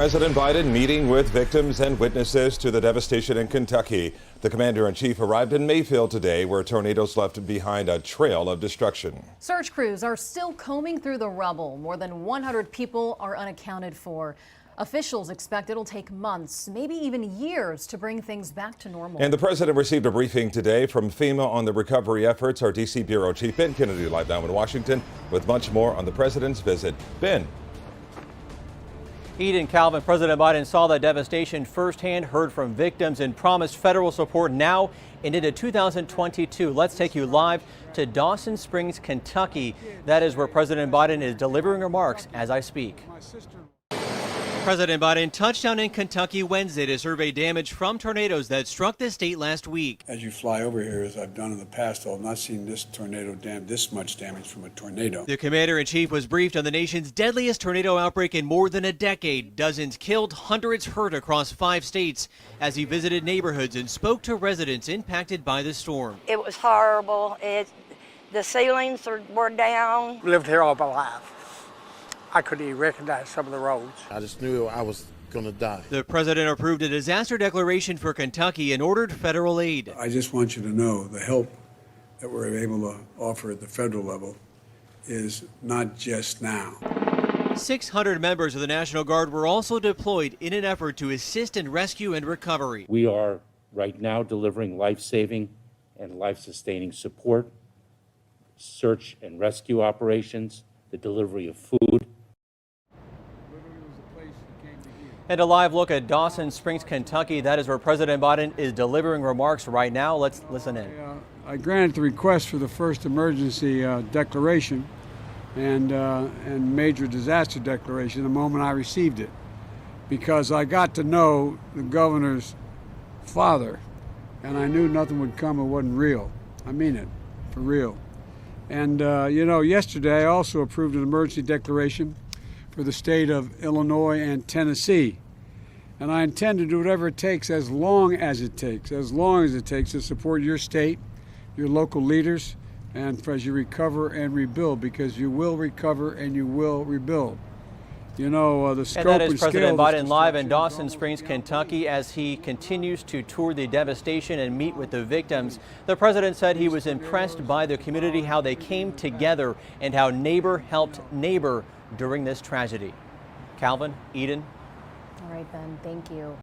President Biden meeting with victims and witnesses to the devastation in Kentucky. The commander-in-chief arrived in Mayfield today, where tornadoes left behind a trail of destruction. Search crews are still combing through the rubble. More than 100 people are unaccounted for. Officials expect it'll take months, maybe even years, to bring things back to normal. And the president received a briefing today from FEMA on the recovery efforts. Our D.C. Bureau Chief Ben Kennedy live now in Washington with much more on the president's visit. Ben. Eden, Calvin, President Biden saw the devastation firsthand, heard from victims, and promised federal support now and into 2022. Let's take you live to Dawson Springs, Kentucky. That is where President Biden is delivering remarks as I speak. President Biden touched down in Kentucky Wednesday to survey damage from tornadoes that struck the state last week. As you fly over here, as I've done in the past, I've not seen this much damage from a tornado. The commander-in-chief was briefed on the nation's deadliest tornado outbreak in more than a decade. Dozens killed, hundreds hurt across 5 states as he visited neighborhoods and spoke to residents impacted by the storm. It was horrible. The ceilings were down. Lived here all my life. I couldn't even recognize some of the roads. I just knew I was going to die. The president approved a disaster declaration for Kentucky and ordered federal aid. I just want you to know the help that we're able to offer at the federal level is not just now. 600 members of the National Guard were also deployed in an effort to assist in rescue and recovery. We are right now delivering life-saving and life-sustaining support, search and rescue operations, the delivery of food. And a live look at Dawson Springs, Kentucky. That is where President Biden is delivering remarks right now. Let's listen in. I granted the request for the first emergency declaration and major disaster declaration the moment I received it, because I got to know the governor's father, and I knew nothing would come that wasn't real. I mean it, for real. And yesterday I also approved an emergency declaration for the state of Illinois and Tennessee. And I intend to do whatever it takes, as long as it takes to support your state, your local leaders, and as you recover and rebuild, because you will recover and you will rebuild. You know, the scope and that is scale President of this Biden live in destruction Dawson is Springs, almost Kentucky, as he continues to tour the devastation and meet with the victims. The president said he was impressed by the community, how they came together, and how neighbor helped neighbor during this tragedy. Calvin, Eden. All right, Ben, thank you.